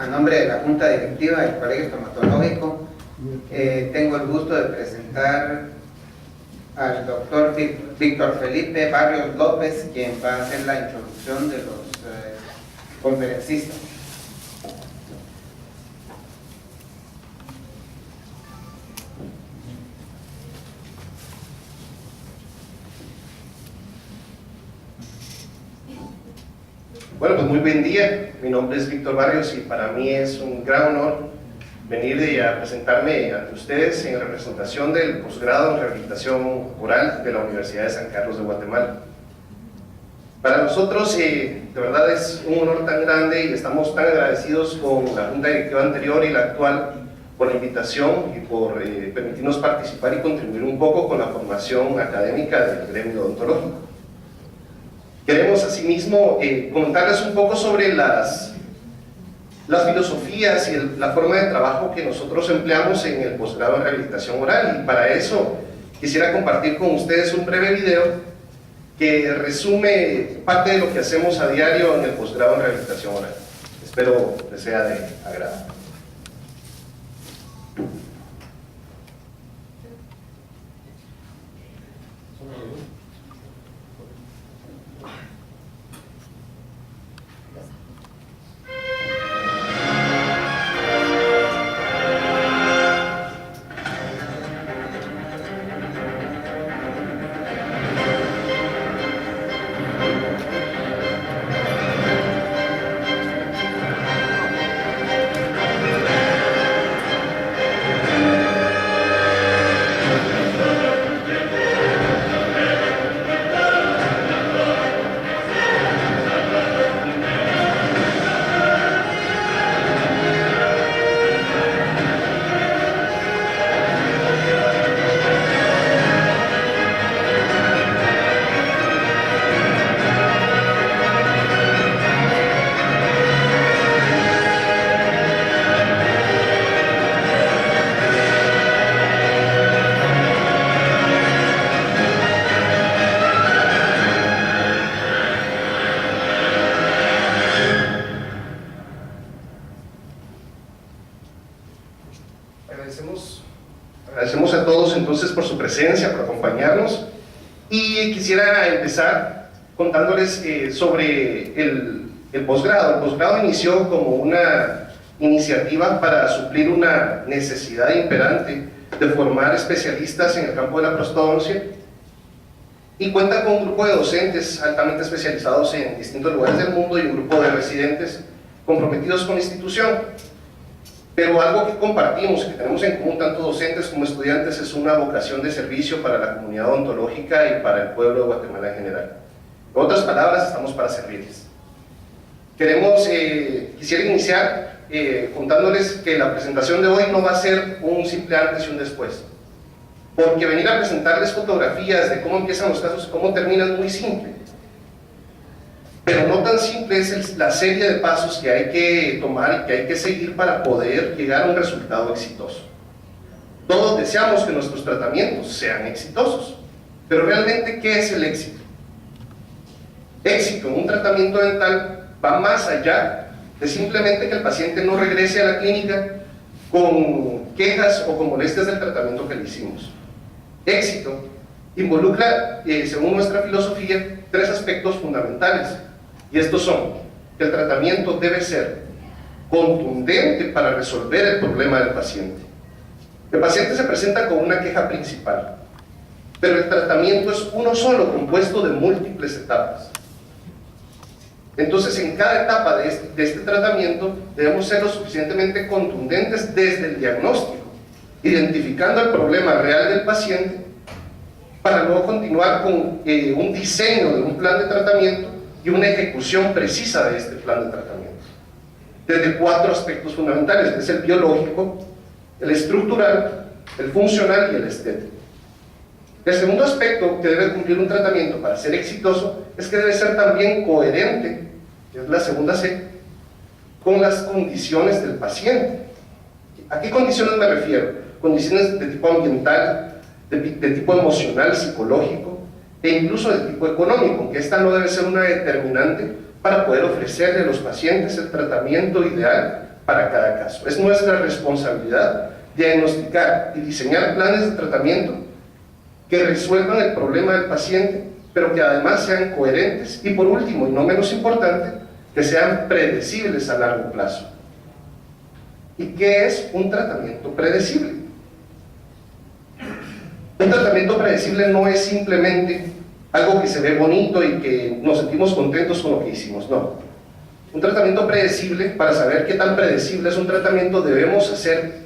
A nombre de la Junta Directiva del Colegio Estomatológico, tengo el gusto de presentar al doctor Víctor Felipe Barrios López, quien va a hacer la introducción de los conferencistas. Bueno, pues muy buen día. Mi nombre es Víctor Barrios y para mí es un gran honor venir a presentarme ante ustedes en representación del posgrado en Rehabilitación Oral de la Universidad de San Carlos de Guatemala. Para nosotros, de verdad es un honor tan grande y estamos tan agradecidos con la Junta Directiva anterior y la actual por la invitación y por permitirnos participar y contribuir un poco con la formación académica del gremio odontológico. Queremos asimismo comentarles un poco sobre las filosofías y la forma de trabajo que nosotros empleamos en el posgrado en rehabilitación oral, y para eso quisiera compartir con ustedes un breve video que resume parte de lo que hacemos a diario en el posgrado en rehabilitación oral. Espero les sea de agrado. Agradecemos a todos entonces por su presencia, por acompañarnos, y quisiera empezar contándoles sobre el posgrado. El posgrado inició como una iniciativa para suplir una necesidad imperante de formar especialistas en el campo de la prostodoncia, y cuenta con un grupo de docentes altamente especializados en distintos lugares del mundo y un grupo de residentes comprometidos con la institución. Pero algo que compartimos, que tenemos en común tanto docentes como estudiantes, es una vocación de servicio para la comunidad odontológica y para el pueblo de Guatemala en general. En otras palabras, estamos para servirles. Quisiera iniciar contándoles que la presentación de hoy no va a ser un simple antes y un después, porque venir a presentarles fotografías de cómo empiezan los casos y cómo terminan es muy simple. Pero no tan simple es la serie de pasos que hay que tomar y que hay que seguir para poder llegar a un resultado exitoso. Todos deseamos que nuestros tratamientos sean exitosos, pero realmente, ¿qué es el éxito? Éxito en un tratamiento dental va más allá de simplemente que el paciente no regrese a la clínica con quejas o con molestias del tratamiento que le hicimos. Éxito involucra, según nuestra filosofía, tres aspectos fundamentales. Y estos son: que el tratamiento debe ser contundente para resolver el problema del paciente. El paciente se presenta con una queja principal, pero el tratamiento es uno solo, compuesto de múltiples etapas. Entonces, en cada etapa de este tratamiento debemos ser lo suficientemente contundentes desde el diagnóstico, identificando el problema real del paciente, para luego continuar con un diseño de un plan de tratamiento y una ejecución precisa de este plan de tratamiento, desde cuatro aspectos fundamentales, que es el biológico, el estructural, el funcional y el estético. El segundo aspecto que debe cumplir un tratamiento para ser exitoso es que debe ser también coherente, que es la segunda C, con las condiciones del paciente. ¿A qué condiciones me refiero? Condiciones de tipo ambiental, de tipo emocional, psicológico, e incluso de tipo económico, aunque esta no debe ser una determinante para poder ofrecerle a los pacientes el tratamiento ideal para cada caso. Es nuestra responsabilidad diagnosticar y diseñar planes de tratamiento que resuelvan el problema del paciente, pero que además sean coherentes y, por último y no menos importante, que sean predecibles a largo plazo. ¿Y qué es un tratamiento predecible? Un tratamiento predecible no es simplemente algo que se ve bonito y que nos sentimos contentos con lo que hicimos, no. Un tratamiento predecible, para saber qué tan predecible es un tratamiento, debemos hacer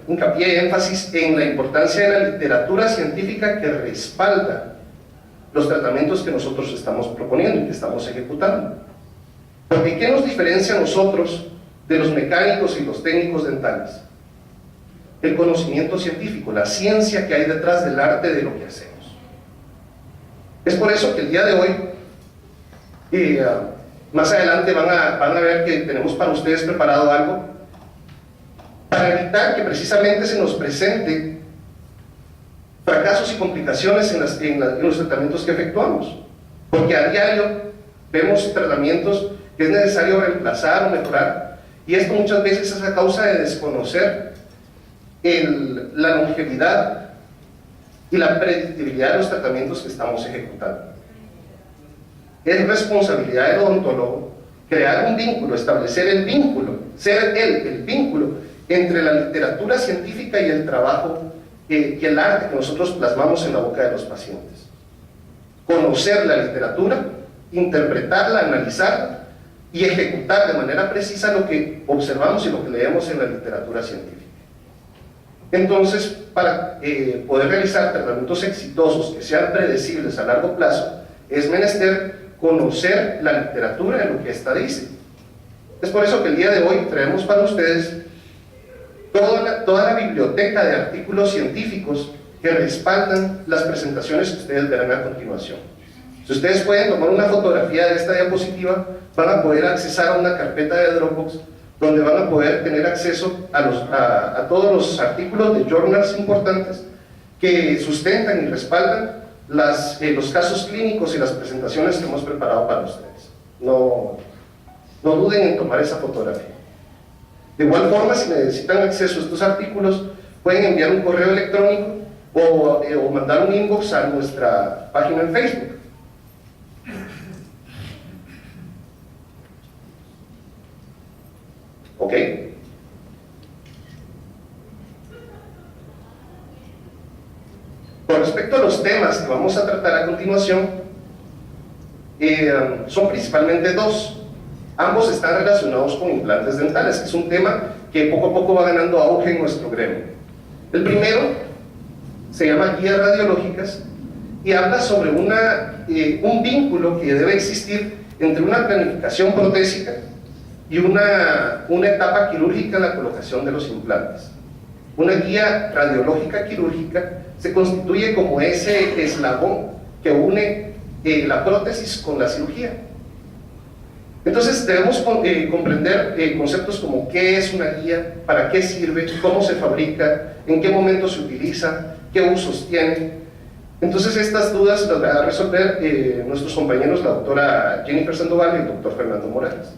hincapié y énfasis en la importancia de la literatura científica que respalda los tratamientos que nosotros estamos proponiendo y que estamos ejecutando. Porque ¿qué nos diferencia a nosotros de los mecánicos y los técnicos dentales? El conocimiento científico, la ciencia que hay detrás del arte de lo que hacemos. Es por eso que el día de hoy, más adelante van a ver que tenemos para ustedes preparado algo para evitar que precisamente se nos presente fracasos y complicaciones en los tratamientos que efectuamos. Porque a diario vemos tratamientos que es necesario reemplazar o mejorar, y esto muchas veces es a causa de desconocer la longevidad y la predictibilidad de los tratamientos que estamos ejecutando. Es responsabilidad del odontólogo crear un vínculo, establecer el vínculo, ser el vínculo entre la literatura científica y el trabajo y el arte que nosotros plasmamos en la boca de los pacientes. Conocer la literatura, interpretarla, analizarla y ejecutar de manera precisa lo que observamos y lo que leemos en la literatura científica. Entonces, para poder realizar tratamientos exitosos que sean predecibles a largo plazo, es menester conocer la literatura de lo que ésta dice. Es por eso que el día de hoy traemos para ustedes toda la biblioteca de artículos científicos que respaldan las presentaciones que ustedes verán a continuación. Si ustedes pueden tomar una fotografía de esta diapositiva, van a poder accesar a una carpeta de Dropbox donde van a poder tener acceso a todos los artículos de journals importantes que sustentan y respaldan los casos clínicos y las presentaciones que hemos preparado para ustedes. No duden en tomar esa fotografía. De igual forma, si necesitan acceso a estos artículos, pueden enviar un correo electrónico o mandar un inbox a nuestra página en Facebook. ¿Ok? Con respecto a los temas que vamos a tratar a continuación, son principalmente dos. Ambos están relacionados con implantes dentales, que es un tema que poco a poco va ganando auge en nuestro gremio. El primero se llama guías radiológicas y habla sobre un vínculo que debe existir entre una planificación protésica y una etapa quirúrgica en la colocación de los implantes. Una guía radiológica quirúrgica se constituye como ese eslabón que une la prótesis con la cirugía. Entonces debemos comprender conceptos como qué es una guía, para qué sirve, cómo se fabrica, en qué momento se utiliza, qué usos tiene. Entonces estas dudas las van a resolver nuestros compañeros, la doctora Jennifer Sandoval y el doctor Fernando Morales.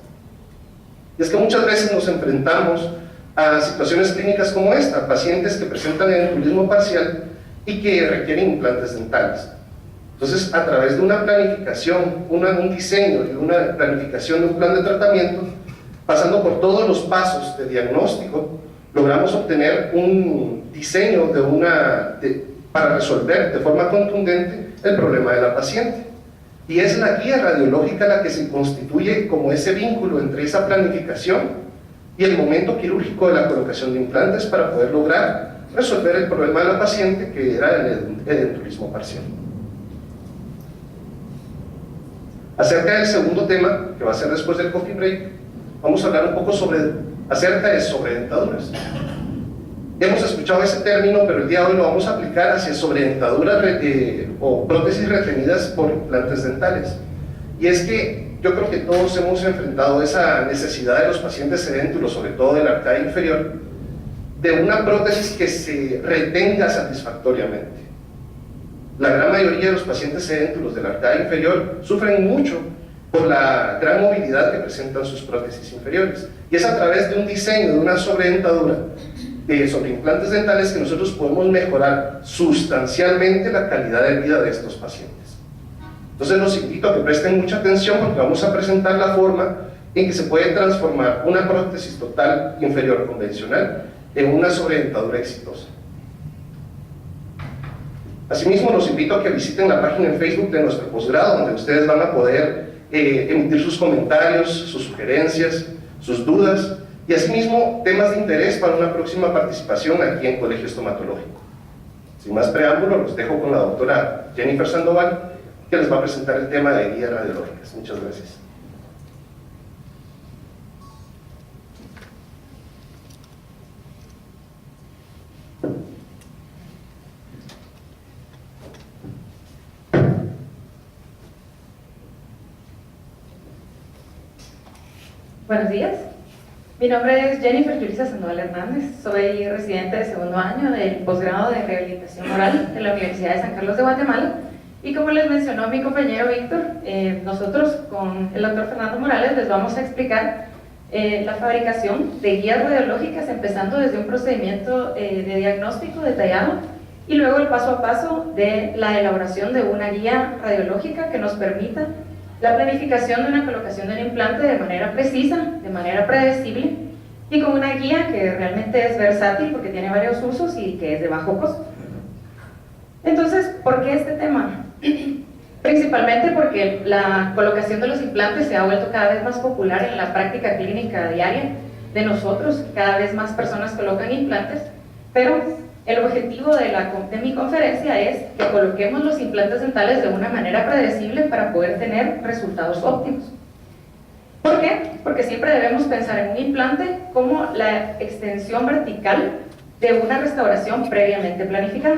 Y es que muchas veces nos enfrentamos a situaciones clínicas como esta, pacientes que presentan edentulismo parcial y que requieren implantes dentales. Entonces, a través de una planificación, un diseño y una planificación de un plan de tratamiento, pasando por todos los pasos de diagnóstico, logramos obtener un diseño para resolver de forma contundente el problema de la paciente. Y es la guía radiológica la que se constituye como ese vínculo entre esa planificación y el momento quirúrgico de la colocación de implantes para poder lograr resolver el problema de la paciente, que era el edentulismo parcial. Acerca del segundo tema, que va a ser después del coffee break, vamos a hablar un poco acerca de sobredentaduras. Hemos escuchado ese término, pero el día de hoy lo vamos a aplicar hacia sobredentaduras o prótesis retenidas por implantes dentales. Y es que yo creo que todos hemos enfrentado esa necesidad de los pacientes edéntulos, sobre todo del arcada inferior, de una prótesis que se retenga satisfactoriamente. La gran mayoría de los pacientes edéntulos del arcada inferior sufren mucho por la gran movilidad que presentan sus prótesis inferiores. Y es a través de un diseño de una sobredentadura sobre implantes dentales que nosotros podemos mejorar sustancialmente la calidad de vida de estos pacientes. Entonces los invito a que presten mucha atención porque vamos a presentar la forma en que se puede transformar una prótesis total inferior convencional en una sobredentadura exitosa. Asimismo, los invito a que visiten la página en Facebook de nuestro posgrado, donde ustedes van a poder emitir sus comentarios, sus sugerencias, sus dudas, y asimismo temas de interés para una próxima participación aquí en Colegio Estomatológico. Sin más preámbulo, los dejo con la doctora Jennifer Sandoval, que les va a presentar el tema de guías radiológicas. Muchas gracias. Buenos días, mi nombre es Jennifer Yulisa Sandoval Hernández, soy residente de segundo año del posgrado de rehabilitación oral de la Universidad de San Carlos de Guatemala, y como les mencionó mi compañero Víctor, nosotros con el doctor Fernando Morales les vamos a explicar la fabricación de guías radiológicas, empezando desde un procedimiento de diagnóstico detallado y luego el paso a paso de la elaboración de una guía radiológica que nos permita la planificación de una colocación del implante de manera precisa, de manera predecible y con una guía que realmente es versátil porque tiene varios usos y que es de bajo costo. Entonces, ¿por qué este tema? Principalmente porque la colocación de los implantes se ha vuelto cada vez más popular en la práctica clínica diaria de nosotros, cada vez más personas colocan implantes, pero el objetivo de mi conferencia es que coloquemos los implantes dentales de una manera predecible para poder tener resultados óptimos. ¿Por qué? Porque siempre debemos pensar en un implante como la extensión vertical de una restauración previamente planificada.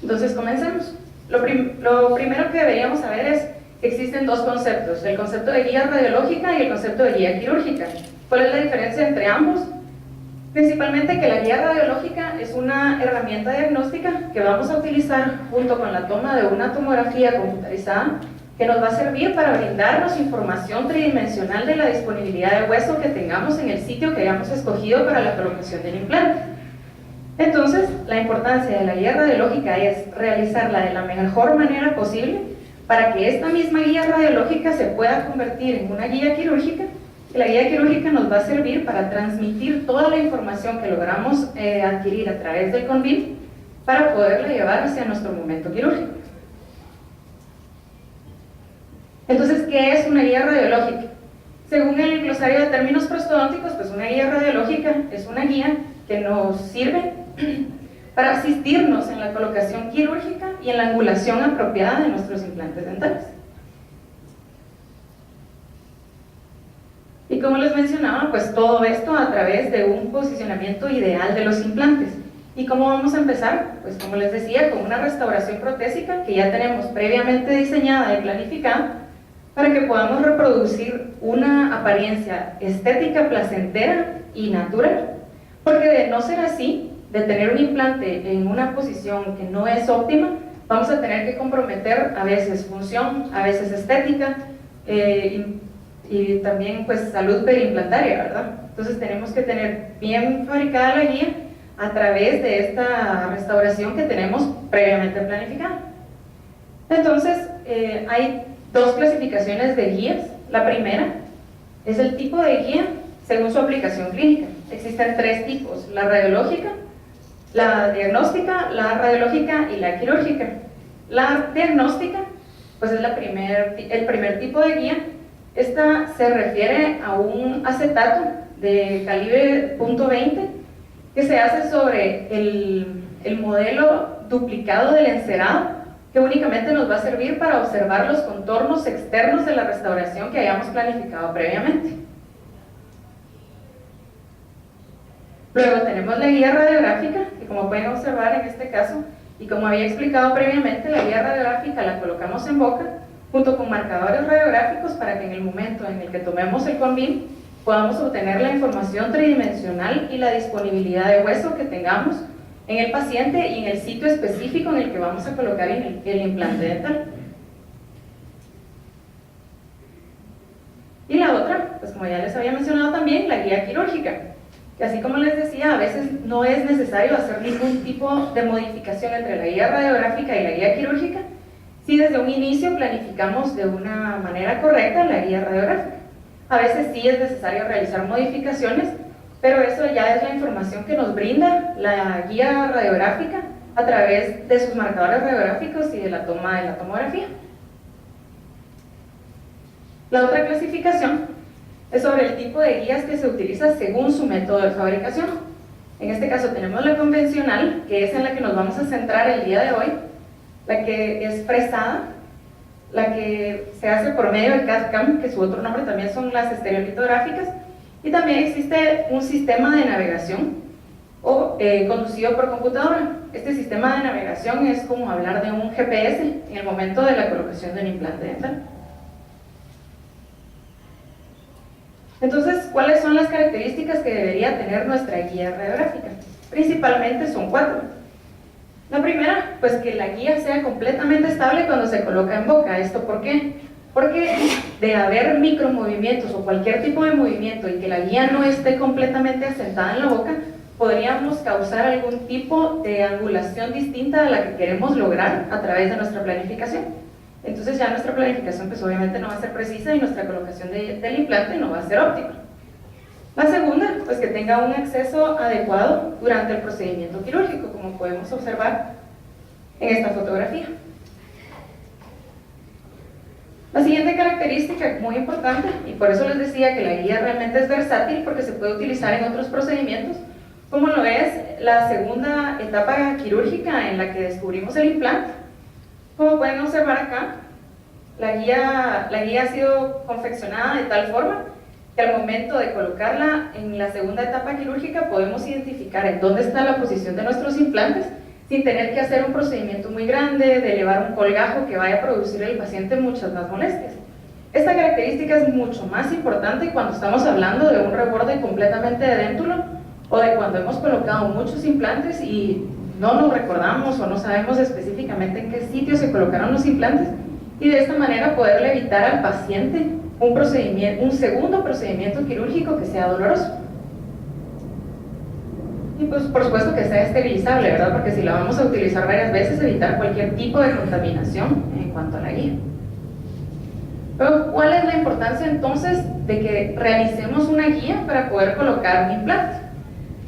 Entonces, comencemos. Lo primero que deberíamos saber es que existen dos conceptos, el concepto de guía radiológica y el concepto de guía quirúrgica. ¿Cuál es la diferencia entre ambos? Principalmente que la guía radiológica es una herramienta diagnóstica que vamos a utilizar junto con la toma de una tomografía computarizada que nos va a servir para brindarnos información tridimensional de la disponibilidad de hueso que tengamos en el sitio que hayamos escogido para la colocación del implante. Entonces, la importancia de la guía radiológica es realizarla de la mejor manera posible para que esta misma guía radiológica se pueda convertir en una guía quirúrgica. La guía quirúrgica nos va a servir para transmitir toda la información que logramos adquirir a través del CONVIM para poderla llevar hacia nuestro momento quirúrgico. Entonces, ¿qué es una guía radiológica? Según el glosario de términos prostodónticos, pues una guía radiológica es una guía que nos sirve para asistirnos en la colocación quirúrgica y en la angulación apropiada de nuestros implantes dentales. Y como les mencionaba, pues todo esto a través de un posicionamiento ideal de los implantes. ¿Y cómo vamos a empezar? Pues como les decía, con una restauración protésica que ya tenemos previamente diseñada y planificada para que podamos reproducir una apariencia estética, placentera y natural. Porque de no ser así, de tener un implante en una posición que no es óptima, vamos a tener que comprometer a veces función, a veces estética, y también pues salud periimplantaria, ¿verdad? Entonces tenemos que tener bien fabricada la guía a través de esta restauración que tenemos previamente planificada. Entonces hay dos clasificaciones de guías. La primera es el tipo de guía según su aplicación clínica. Existen tres tipos: la radiológica, la diagnóstica, la radiológica y la quirúrgica. La diagnóstica pues es el primer tipo de guía. Esta se refiere a un acetato de calibre .20 que se hace sobre el modelo duplicado del encerado, que únicamente nos va a servir para observar los contornos externos de la restauración que hayamos planificado previamente. Luego tenemos la guía radiográfica, que como pueden observar en este caso, y como había explicado previamente, la guía radiográfica la colocamos en boca junto con marcadores radiográficos para que en el momento en el que tomemos el CONVIM podamos obtener la información tridimensional y la disponibilidad de hueso que tengamos en el paciente y en el sitio específico en el que vamos a colocar el implante dental. como ya les había mencionado también, la guía quirúrgica, que así como les decía, a veces no es necesario hacer ningún tipo de modificación entre la guía radiográfica y la guía quirúrgica, si desde un inicio planificamos de una manera correcta la guía radiográfica. A veces sí es necesario realizar modificaciones, pero eso ya es la información que nos brinda la guía radiográfica a través de sus marcadores radiográficos y de la toma de la tomografía. La otra clasificación es sobre el tipo de guías que se utiliza según su método de fabricación. En este caso tenemos la convencional, que es en la que nos vamos a centrar el día de hoy, la que es fresada, la que se hace por medio de CAD/CAM, que su otro nombre también son las estereolitográficas, y también existe un sistema de navegación o conducido por computadora. Este sistema de navegación es como hablar de un GPS en el momento de la colocación de un implante dental. Entonces, ¿cuáles son las características que debería tener nuestra guía radiográfica? Principalmente son 4. La primera, pues que la guía sea completamente estable cuando se coloca en boca. ¿Esto por qué? Porque de haber micromovimientos o cualquier tipo de movimiento y que la guía no esté completamente asentada en la boca, podríamos causar algún tipo de angulación distinta a la que queremos lograr a través de nuestra planificación. Entonces ya nuestra planificación pues obviamente no va a ser precisa y nuestra colocación del implante no va a ser óptima. La segunda, pues que tenga un acceso adecuado durante el procedimiento quirúrgico, como podemos observar en esta fotografía. La siguiente característica muy importante, y por eso les decía que la guía realmente es versátil porque se puede utilizar en otros procedimientos, como lo es la segunda etapa quirúrgica en la que descubrimos el implante. Como pueden observar acá, la guía ha sido confeccionada de tal forma que al momento de colocarla en la segunda etapa quirúrgica podemos identificar en dónde está la posición de nuestros implantes sin tener que hacer un procedimiento muy grande, de elevar un colgajo que vaya a producir al paciente muchas más molestias. Esta característica es mucho más importante cuando estamos hablando de un reborde completamente de déntulo o de cuando hemos colocado muchos implantes y no nos recordamos o no sabemos específicamente en qué sitio se colocaron los implantes, y de esta manera poderle evitar al paciente un segundo procedimiento quirúrgico que sea doloroso. Y pues por supuesto que sea esterilizable, ¿verdad? Porque si la vamos a utilizar varias veces, evitar cualquier tipo de contaminación en cuanto a la guía. Pero ¿cuál es la importancia entonces de que realicemos una guía para poder colocar un implante?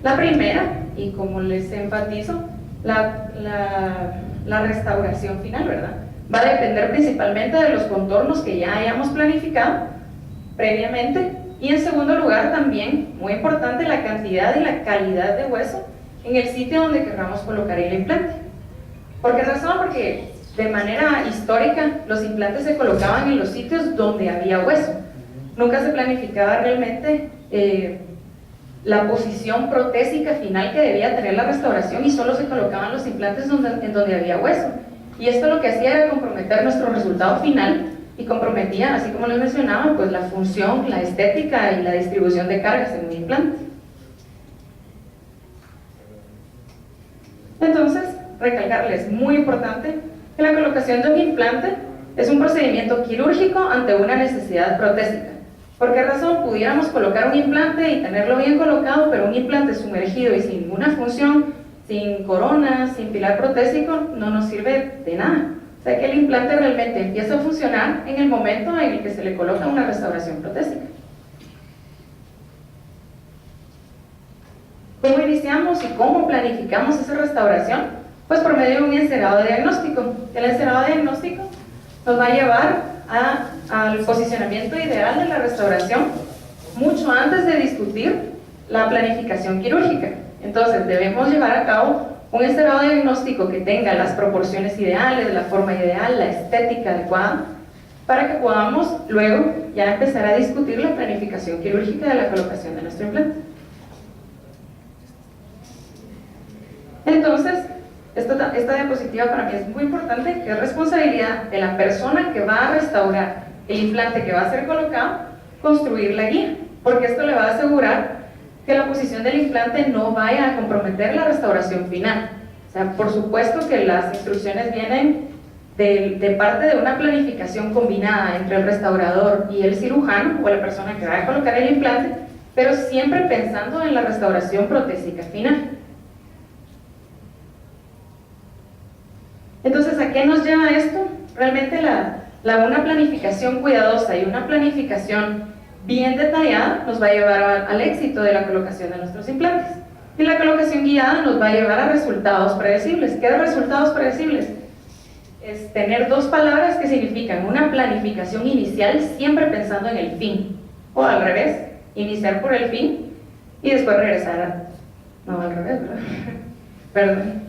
La primera, y como les enfatizo, la restauración final, ¿verdad? Va a depender principalmente de los contornos que ya hayamos planificado previamente, y en segundo lugar también, muy importante, la cantidad y la calidad de hueso en el sitio donde queramos colocar el implante. ¿Por qué razón? Porque de manera histórica los implantes se colocaban en los sitios donde había hueso. Nunca se planificaba realmente la posición protésica final que debía tener la restauración, y solo se colocaban los implantes en donde había hueso. Y esto lo que hacía era comprometer nuestro resultado final y comprometía, así como les mencionaba, pues la función, la estética y la distribución de cargas en un implante. Entonces, recalcarles, muy importante, que la colocación de un implante es un procedimiento quirúrgico ante una necesidad protésica. ¿Por qué razón? Pudiéramos colocar un implante y tenerlo bien colocado, pero un implante sumergido y sin ninguna función, sin corona, sin pilar protésico, no nos sirve de nada. O sea que el implante realmente empieza a funcionar en el momento en el que se le coloca una restauración protésica. ¿Cómo iniciamos y cómo planificamos esa restauración? Pues por medio de un encerado diagnóstico. El encerado diagnóstico nos va a llevar al posicionamiento ideal de la restauración mucho antes de discutir la planificación quirúrgica. Entonces debemos llevar a cabo un encerado diagnóstico que tenga las proporciones ideales, la forma ideal, la estética adecuada, para que podamos luego ya empezar a discutir la planificación quirúrgica de la colocación de nuestro implante. Entonces, esta diapositiva para mí es muy importante, que es responsabilidad de la persona que va a restaurar el implante que va a ser colocado, construir la guía, porque esto le va a asegurar que la posición del implante no vaya a comprometer la restauración final. O sea, por supuesto que las instrucciones vienen de parte de una planificación combinada entre el restaurador y el cirujano o la persona que va a colocar el implante, pero siempre pensando en la restauración protésica final. Entonces, ¿a qué nos lleva esto? Realmente una planificación cuidadosa y una planificación bien detallada nos va a llevar al éxito de la colocación de nuestros implantes. Y la colocación guiada nos va a llevar a resultados predecibles. ¿Qué resultados predecibles? Es tener dos palabras que significan una planificación inicial siempre pensando en el fin, o al revés, iniciar por el fin y después regresar no, al revés, ¿verdad? Perdón.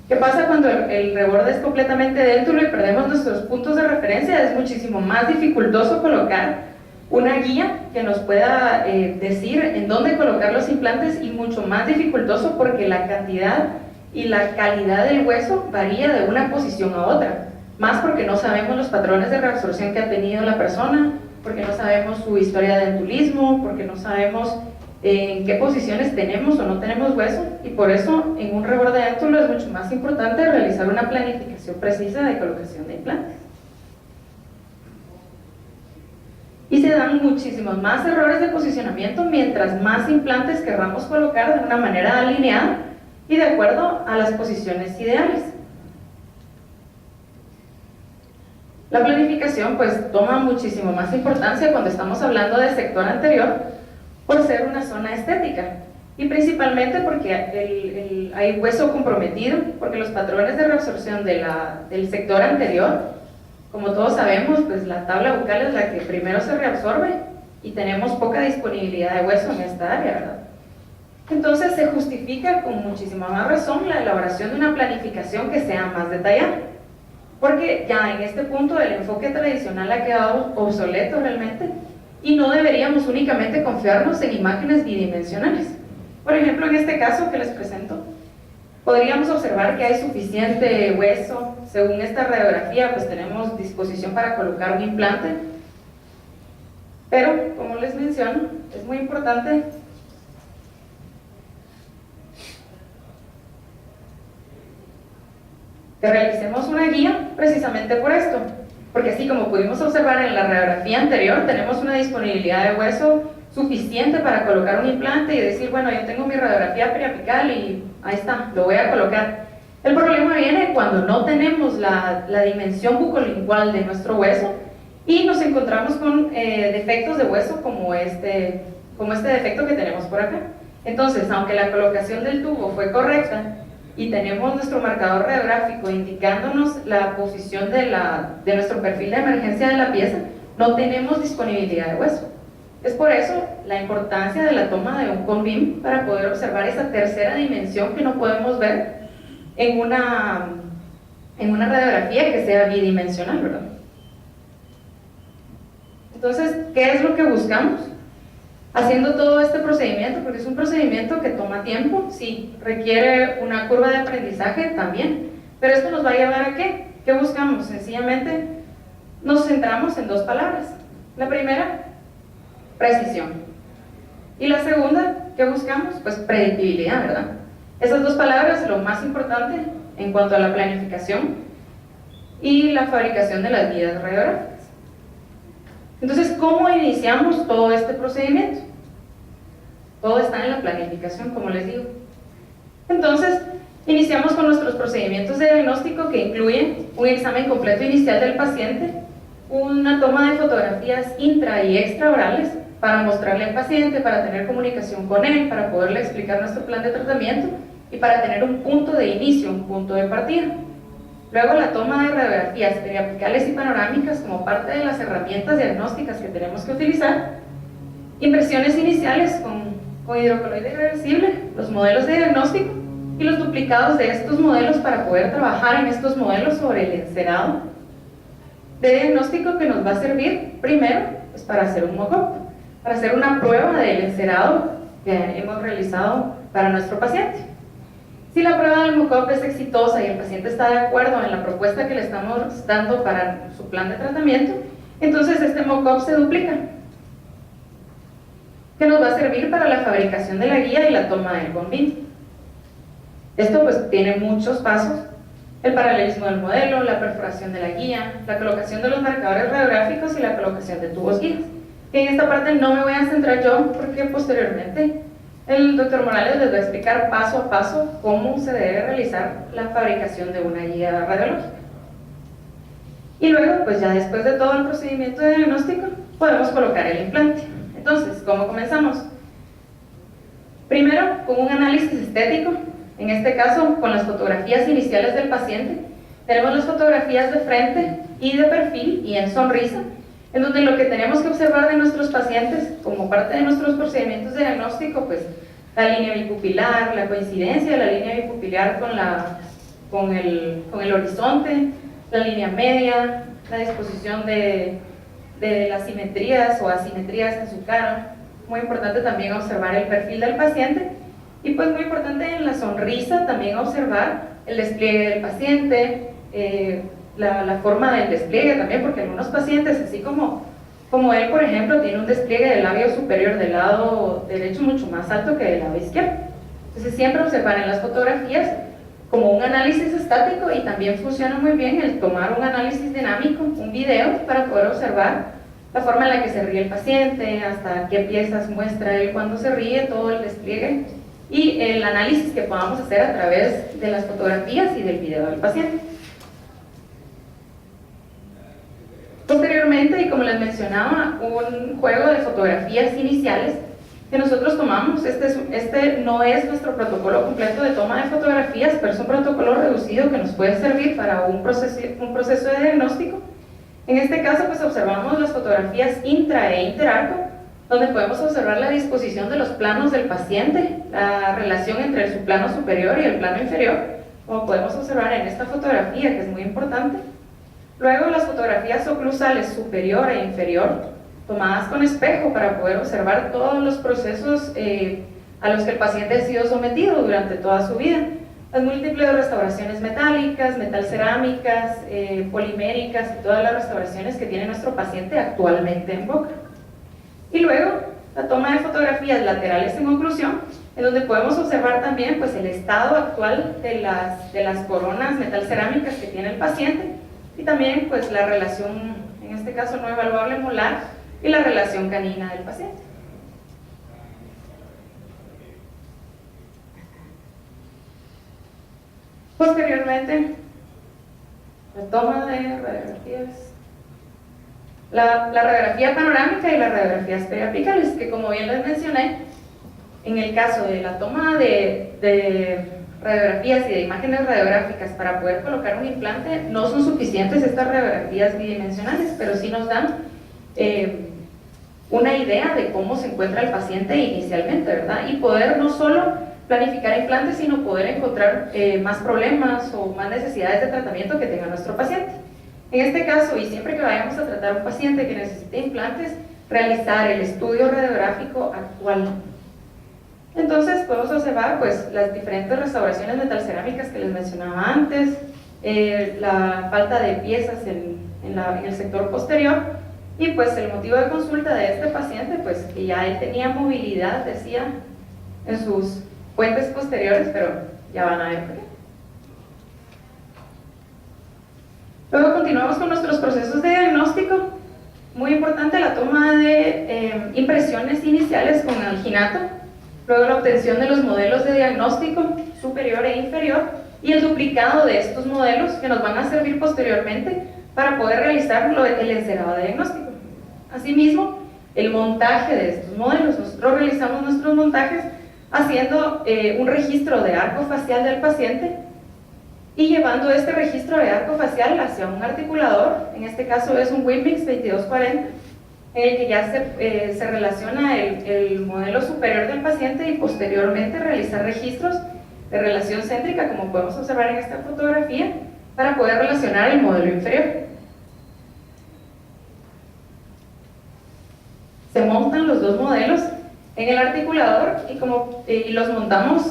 ¿Qué pasa cuando el reborde es completamente dentro y perdemos nuestros puntos de referencia? Es muchísimo más dificultoso colocar una guía que nos pueda decir en dónde colocar los implantes, y mucho más dificultoso porque la cantidad y la calidad del hueso varía de una posición a otra, más porque no sabemos los patrones de reabsorción que ha tenido la persona, porque no sabemos su historia de dentulismo, porque no sabemos en qué posiciones tenemos o no tenemos hueso, y por eso en un reborde dentulo es mucho más importante realizar una planificación precisa de colocación de implantes. Y se dan muchísimos más errores de posicionamiento mientras más implantes querramos colocar de una manera alineada y de acuerdo a las posiciones ideales. La planificación pues toma muchísimo más importancia cuando estamos hablando del sector anterior, por ser una zona estética, y principalmente porque hay hueso comprometido, porque los patrones de reabsorción del sector anterior, como todos sabemos, pues la tabla bucal es la que primero se reabsorbe y tenemos poca disponibilidad de hueso en esta área, ¿verdad? Entonces se justifica con muchísima más razón la elaboración de una planificación que sea más detallada, porque ya en este punto el enfoque tradicional ha quedado obsoleto realmente, y no deberíamos únicamente confiarnos en imágenes bidimensionales. Por ejemplo, en este caso que les presento, podríamos observar que hay suficiente hueso. Según esta radiografía, pues tenemos disposición para colocar un implante, pero como les menciono, es muy importante que realicemos una guía precisamente por esto, porque así como pudimos observar en la radiografía anterior, tenemos una disponibilidad de hueso suficiente para colocar un implante y decir, bueno, yo tengo mi radiografía periapical y ahí está, lo voy a colocar. El problema viene cuando no tenemos la dimensión bucolingual de nuestro hueso y nos encontramos con defectos de hueso como este defecto que tenemos por acá. Entonces, aunque la colocación del tubo fue correcta y tenemos nuestro marcador radiográfico indicándonos la posición de nuestro perfil de emergencia de la pieza, no tenemos disponibilidad de hueso. Es por eso la importancia de la toma de un CONBIM para poder observar esa tercera dimensión que no podemos ver en una radiografía que sea bidimensional, ¿verdad? Entonces, ¿qué es lo que buscamos? Haciendo todo este procedimiento, porque es un procedimiento que toma tiempo, sí, requiere una curva de aprendizaje también, pero esto nos va a llevar ¿a qué? ¿Qué buscamos? Sencillamente nos centramos en dos palabras. La primera, precisión. Y la segunda, ¿qué buscamos? Pues predictibilidad, ¿verdad? Esas dos palabras, lo más importante en cuanto a la planificación y la fabricación de las guías radiográficas. Entonces, ¿cómo iniciamos todo este procedimiento? Todo está en la planificación, como les digo. Entonces, iniciamos con nuestros procedimientos de diagnóstico que incluyen un examen completo inicial del paciente, una toma de fotografías intra y extraorales para mostrarle al paciente, para tener comunicación con él, para poderle explicar nuestro plan de tratamiento y para tener un punto de inicio, un punto de partida. Luego la toma de radiografías periapicales y panorámicas como parte de las herramientas diagnósticas que tenemos que utilizar, impresiones iniciales con hidrocoloide reversible, los modelos de diagnóstico y los duplicados de estos modelos para poder trabajar en estos modelos sobre el encerado de diagnóstico que nos va a servir primero pues, para hacer un mock-up, para hacer una prueba del encerado que hemos realizado para nuestro paciente. Si la prueba del mock-up es exitosa y el paciente está de acuerdo en la propuesta que le estamos dando para su plan de tratamiento, entonces este mock-up se duplica, que nos va a servir para la fabricación de la guía y la toma del CONBIM. Esto pues tiene muchos pasos, el paralelismo del modelo, la perforación de la guía, la colocación de los marcadores radiográficos y la colocación de tubos guías. Y en esta parte no me voy a centrar yo porque posteriormente el doctor Morales les va a explicar paso a paso cómo se debe realizar la fabricación de una guía radiológica. Y luego, pues ya después de todo el procedimiento de diagnóstico, podemos colocar el implante. Entonces, ¿cómo comenzamos? Primero, con un análisis estético, en este caso con las fotografías iniciales del paciente. Tenemos las fotografías de frente y de perfil y en sonrisa, en donde lo que tenemos que observar de nuestros pacientes como parte de nuestros procedimientos de diagnóstico, pues la línea bipupilar, la coincidencia de la línea bipupilar con el horizonte, la línea media, la disposición de las simetrías o asimetrías en su cara. Muy importante también observar el perfil del paciente y pues muy importante en la sonrisa también observar el despliegue del paciente, la forma del despliegue también, porque algunos pacientes, así como él, por ejemplo, tiene un despliegue del labio superior del lado derecho mucho más alto que del lado izquierdo. Entonces siempre observar en las fotografías como un análisis estático, y también funciona muy bien el tomar un análisis dinámico, un video, para poder observar la forma en la que se ríe el paciente, hasta qué piezas muestra él cuando se ríe, todo el despliegue y el análisis que podamos hacer a través de las fotografías y del video del paciente. Posteriormente, y como les mencionaba, un juego de fotografías iniciales que nosotros tomamos. Este no es nuestro protocolo completo de toma de fotografías, pero es un protocolo reducido que nos puede servir para un proceso de diagnóstico. En este caso, pues observamos las fotografías intra e interarco, donde podemos observar la disposición de los planos del paciente, la relación entre su plano superior y el plano inferior, como podemos observar en esta fotografía, que es muy importante. Luego, las fotografías oclusales superior e inferior, tomadas con espejo para poder observar todos los procesos a los que el paciente ha sido sometido durante toda su vida. Las múltiples restauraciones metálicas, metalcerámicas, poliméricas y todas las restauraciones que tiene nuestro paciente actualmente en boca. Y luego, la toma de fotografías laterales en oclusión, en donde podemos observar también pues, el estado actual de las coronas metalcerámicas que tiene el paciente, y también pues, la relación, en este caso no evaluable molar, y la relación canina del paciente. Posteriormente, la toma de radiografías, la radiografía panorámica y las radiografías periapicales, que como bien les mencioné, en el caso de la toma de radiografías y de imágenes radiográficas para poder colocar un implante, no son suficientes estas radiografías bidimensionales, pero sí nos dan una idea de cómo se encuentra el paciente inicialmente, ¿verdad? Y poder no solo planificar implantes, sino poder encontrar más problemas o más necesidades de tratamiento que tenga nuestro paciente. En este caso, y siempre que vayamos a tratar a un paciente que necesite implantes, realizar el estudio radiográfico actual. Entonces podemos observar pues, las diferentes restauraciones metalcerámicas que les mencionaba antes, la falta de piezas en el sector posterior, y pues el motivo de consulta de este paciente, pues que ya él tenía movilidad, decía, en sus puentes posteriores, pero ya van a ver por qué. Luego continuamos con nuestros procesos de diagnóstico. Muy importante la toma de impresiones iniciales con alginato, luego la obtención de los modelos de diagnóstico superior e inferior y el duplicado de estos modelos que nos van a servir posteriormente para poder realizar el encerado de diagnóstico. Asimismo, el montaje de estos modelos. Nosotros realizamos nuestros montajes haciendo un registro de arco facial del paciente y llevando este registro de arco facial hacia un articulador. En este caso es un Wimix 2240, en el que ya se relaciona el modelo superior del paciente, y posteriormente realizar registros de relación céntrica, como podemos observar en esta fotografía, para poder relacionar el modelo inferior. Se montan los dos modelos en el articulador y los montamos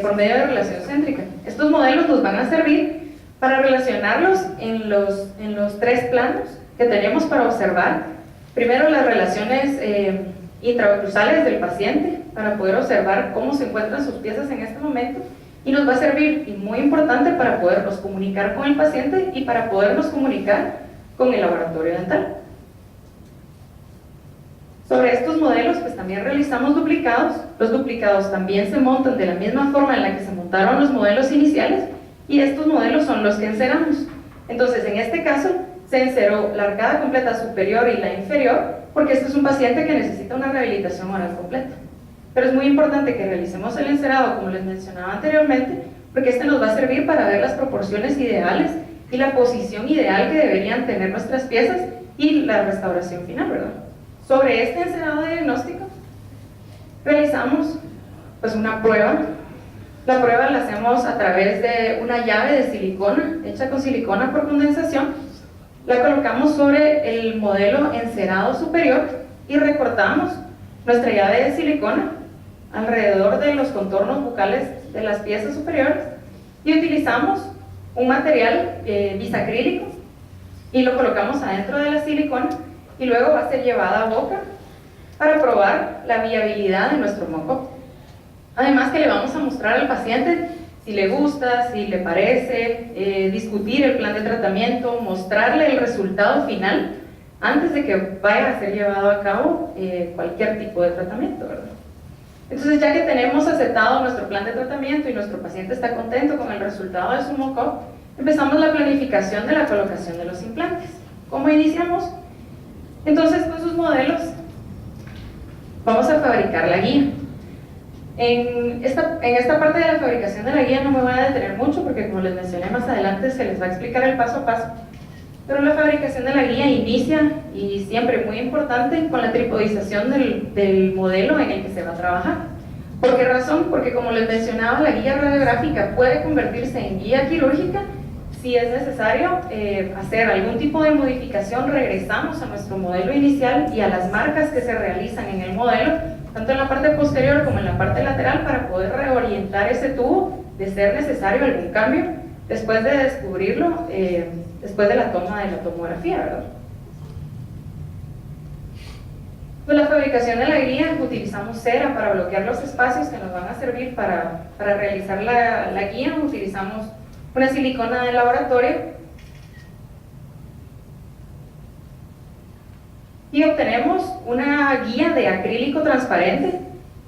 por medio de relación céntrica. Estos modelos nos van a servir para relacionarlos en los tres planos que tenemos para observar. Primero, las relaciones intraoclusales del paciente, para poder observar cómo se encuentran sus piezas en este momento, y nos va a servir, y muy importante, para podernos comunicar con el paciente y para podernos comunicar con el laboratorio dental. Sobre estos modelos, pues también realizamos duplicados. Los duplicados también se montan de la misma forma en la que se montaron los modelos iniciales, y estos modelos son los que enceramos. Entonces, en este caso, se enceró la arcada completa superior y la inferior, porque este es un paciente que necesita una rehabilitación oral completa. Pero es muy importante que realicemos el encerado, como les mencionaba anteriormente, porque este nos va a servir para ver las proporciones ideales y la posición ideal que deberían tener nuestras piezas y la restauración final, ¿verdad? Sobre este encerado de diagnóstico, realizamos pues una prueba. La prueba la hacemos a través de una llave de silicona, hecha con silicona por condensación. La colocamos sobre el modelo encerado superior y recortamos nuestra llave de silicona alrededor de los contornos bucales de las piezas superiores y utilizamos un material bisacrílico y lo colocamos adentro de la silicona, y luego va a ser llevada a boca para probar la viabilidad de nuestro mock-up. Además que le vamos a mostrar al paciente si le gusta, si le parece, discutir el plan de tratamiento, mostrarle el resultado final antes de que vaya a ser llevado a cabo cualquier tipo de tratamiento, ¿verdad? Entonces, ya que tenemos aceptado nuestro plan de tratamiento y nuestro paciente está contento con el resultado de su mock-up, empezamos la planificación de la colocación de los implantes. ¿Cómo iniciamos? Entonces, con sus modelos vamos a fabricar la guía. En esta parte de la fabricación de la guía no me voy a detener mucho, porque como les mencioné más adelante se les va a explicar el paso a paso. Pero la fabricación de la guía inicia, y siempre muy importante, con la tripodización del modelo en el que se va a trabajar. ¿Por qué razón? Porque, como les mencionaba, la guía radiográfica puede convertirse en guía quirúrgica. Si es necesario hacer algún tipo de modificación, regresamos a nuestro modelo inicial y a las marcas que se realizan en el modelo, tanto en la parte posterior como en la parte lateral, para poder reorientar ese tubo de ser necesario algún cambio después de descubrirlo, después de la toma de la tomografía, ¿verdad? Pues la fabricación de la guía, utilizamos cera para bloquear los espacios que nos van a servir para realizar la guía. Utilizamos una silicona de laboratorio y obtenemos una guía de acrílico transparente,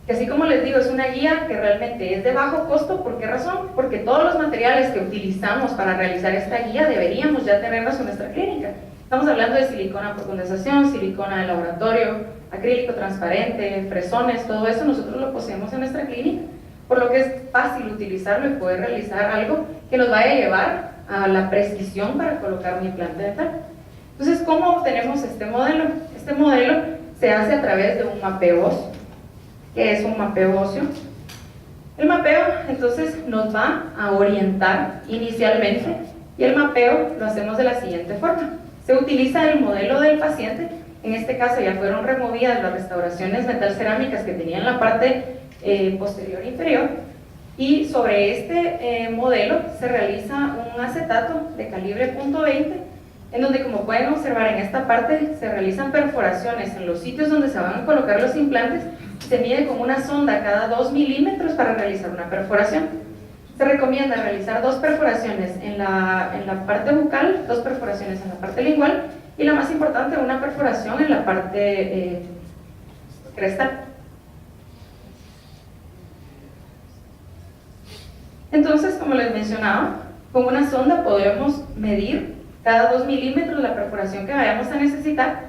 que, así como les digo, es una guía que realmente es de bajo costo. ¿Por qué razón? Porque todos los materiales que utilizamos para realizar esta guía deberíamos ya tenerlos en nuestra clínica. Estamos hablando de silicona por condensación, silicona de laboratorio, acrílico transparente, fresones, todo eso nosotros lo poseemos en nuestra clínica, por lo que es fácil utilizarlo y poder realizar algo que nos vaya a llevar a la precisión para colocar un implante dental. Entonces, ¿cómo obtenemos este modelo? Este modelo se hace a través de un mapeo óseo. ¿Qué es un mapeo óseo? El mapeo, entonces, nos va a orientar inicialmente, y el mapeo lo hacemos de la siguiente forma. Se utiliza el modelo del paciente. En este caso ya fueron removidas las restauraciones metalcerámicas que tenían la parte posterior e inferior, y sobre este modelo se realiza un acetato de calibre .20, en donde, como pueden observar en esta parte, se realizan perforaciones en los sitios donde se van a colocar los implantes. Se mide con una sonda cada 2 milímetros para realizar una perforación. Se recomienda realizar 2 perforaciones en la parte bucal, 2 perforaciones en la parte lingual, y la más importante, una perforación en la parte crestal. Entonces, como les mencionaba, con una sonda podemos medir cada 2 milímetros la perforación que vayamos a necesitar.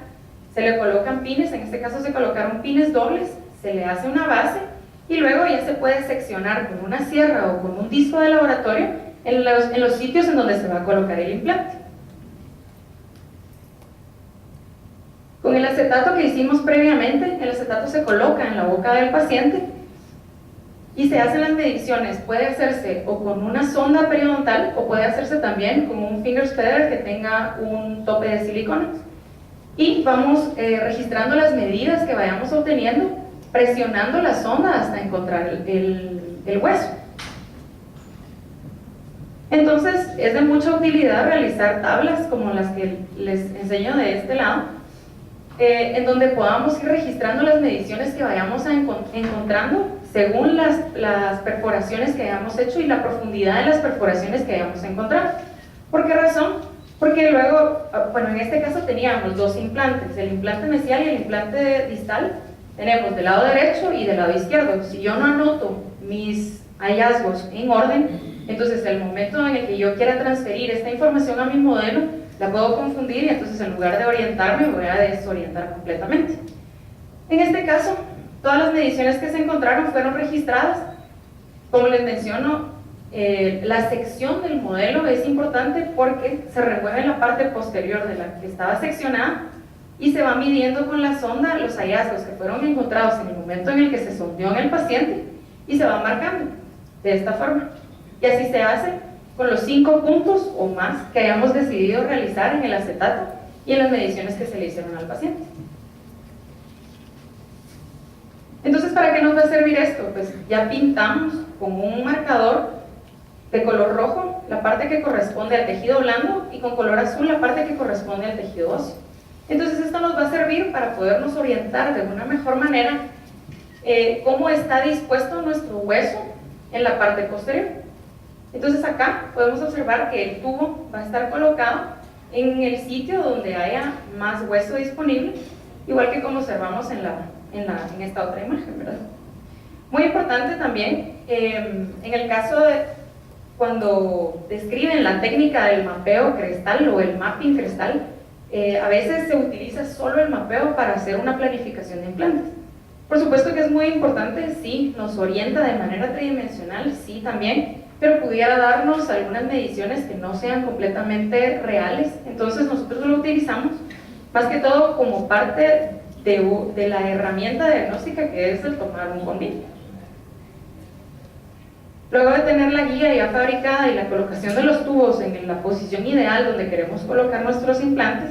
Se le colocan pines, en este caso se colocaron pines dobles, se le hace una base, y luego ya se puede seccionar con una sierra o con un disco de laboratorio en los sitios en donde se va a colocar el implante. Con el acetato que hicimos previamente, el acetato se coloca en la boca del paciente y se hacen las mediciones. Puede hacerse o con una sonda periodontal, o puede hacerse también con un finger spreader que tenga un tope de silicona, y vamos registrando las medidas que vayamos obteniendo, presionando la sonda hasta encontrar el hueso. Entonces, es de mucha utilidad realizar tablas como las que les enseño de este lado, en donde podamos ir registrando las mediciones que vayamos encontrando según las perforaciones que hayamos hecho y la profundidad de las perforaciones que hayamos encontrado. ¿Por qué razón? Porque luego, bueno, en este caso teníamos dos implantes, el implante mesial y el implante distal. Tenemos del lado derecho y del lado izquierdo. Si yo no anoto mis hallazgos en orden, entonces el momento en el que yo quiera transferir esta información a mi modelo, la puedo confundir y entonces en lugar de orientarme, voy a desorientar completamente. En este caso, todas las mediciones que se encontraron fueron registradas. Como les menciono, la sección del modelo es importante porque se remueve la parte posterior de la que estaba seccionada y se va midiendo con la sonda los hallazgos que fueron encontrados en el momento en el que se sondeó en el paciente y se va marcando de esta forma. Y así se hace con los 5 puntos o más que hayamos decidido realizar en el acetato y en las mediciones que se le hicieron al paciente. Entonces, ¿para qué nos va a servir esto? Pues ya pintamos con un marcador de color rojo la parte que corresponde al tejido blando y con color azul la parte que corresponde al tejido óseo. Entonces esto nos va a servir para podernos orientar de una mejor manera cómo está dispuesto nuestro hueso en la parte posterior. Entonces acá podemos observar que el tubo va a estar colocado en el sitio donde haya más hueso disponible, igual que como observamos en esta otra imagen, ¿verdad? Muy importante también, en el caso de cuando describen la técnica del mapeo crestal o el mapping crestal, a veces se utiliza solo el mapeo para hacer una planificación de implantes. Por supuesto que es muy importante, sí, nos orienta de manera tridimensional, sí también, pero pudiera darnos algunas mediciones que no sean completamente reales. Entonces nosotros lo utilizamos más que todo como parte de la herramienta diagnóstica que es el tomar un condil. Luego de tener la guía ya fabricada y la colocación de los tubos en la posición ideal donde queremos colocar nuestros implantes,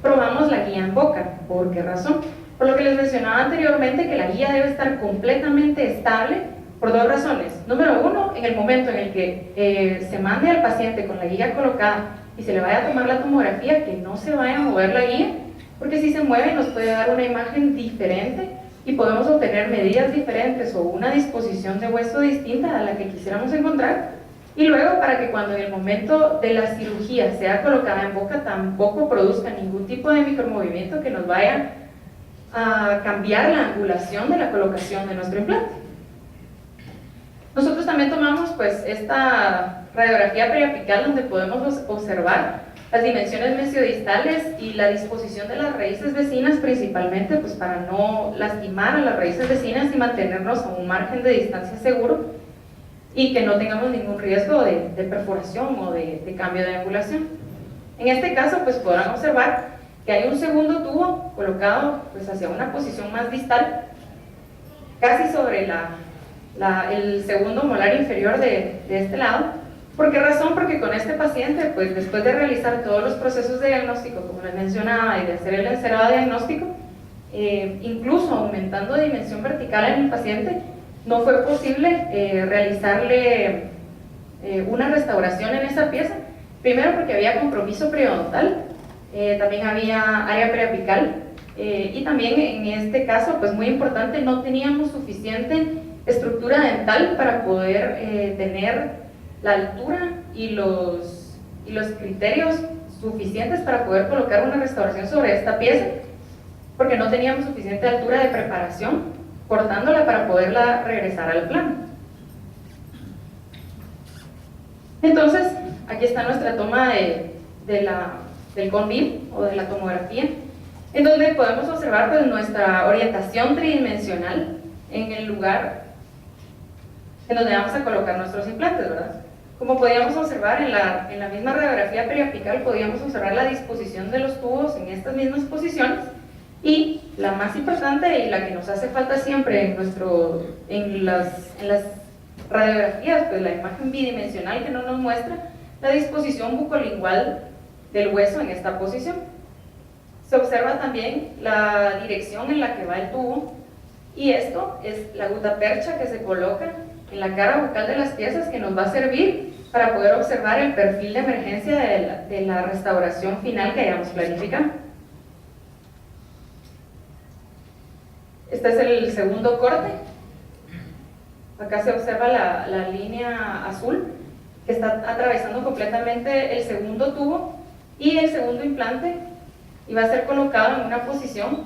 probamos la guía en boca. ¿Por qué razón? Por lo que les mencionaba anteriormente, que la guía debe estar completamente estable por 2 razones. Número 1, en el momento en el que se mande al paciente con la guía colocada y se le vaya a tomar la tomografía, que no se vaya a mover la guía, porque si se mueve nos puede dar una imagen diferente y podemos obtener medidas diferentes o una disposición de hueso distinta a la que quisiéramos encontrar. Y luego, para que cuando en el momento de la cirugía sea colocada en boca, tampoco produzca ningún tipo de micromovimiento que nos vaya a cambiar la angulación de la colocación de nuestro implante. Nosotros también tomamos pues esta radiografía periapical donde podemos observar las dimensiones mesiodistales y la disposición de las raíces vecinas, principalmente pues para no lastimar a las raíces vecinas y mantenernos a un margen de distancia seguro y que no tengamos ningún riesgo de perforación o de cambio de angulación. En este caso pues podrán observar que hay un segundo tubo colocado pues hacia una posición más distal, casi sobre el segundo molar inferior de este lado. ¿Por qué razón? Porque con este paciente, pues después de realizar todos los procesos de diagnóstico, como les mencionaba, y de hacer el encerado diagnóstico, incluso aumentando de dimensión vertical en el paciente, no fue posible realizarle una restauración en esa pieza. Primero porque había compromiso periodontal, también había área periapical, y también en este caso, pues muy importante, no teníamos suficiente estructura dental para poder tener la altura y los criterios suficientes para poder colocar una restauración sobre esta pieza, porque no teníamos suficiente altura de preparación cortándola para poderla regresar al plano. Entonces, aquí está nuestra toma del CONVIV o de la tomografía, en donde podemos observar pues nuestra orientación tridimensional en el lugar en donde vamos a colocar nuestros implantes, ¿verdad? Como podíamos observar en la misma radiografía periapical, podíamos observar la disposición de los tubos en estas mismas posiciones, y la más importante y la que nos hace falta siempre en las radiografías, pues la imagen bidimensional que no nos muestra la disposición bucolingual del hueso en esta posición. Se observa también la dirección en la que va el tubo, y esto es la gutapercha que se coloca en la cara bucal de las piezas, que nos va a servir para poder observar el perfil de emergencia de la restauración final que hayamos planificado. Este es el segundo corte. Acá se observa la línea azul que está atravesando completamente el segundo tubo y el segundo implante, y va a ser colocado en una posición,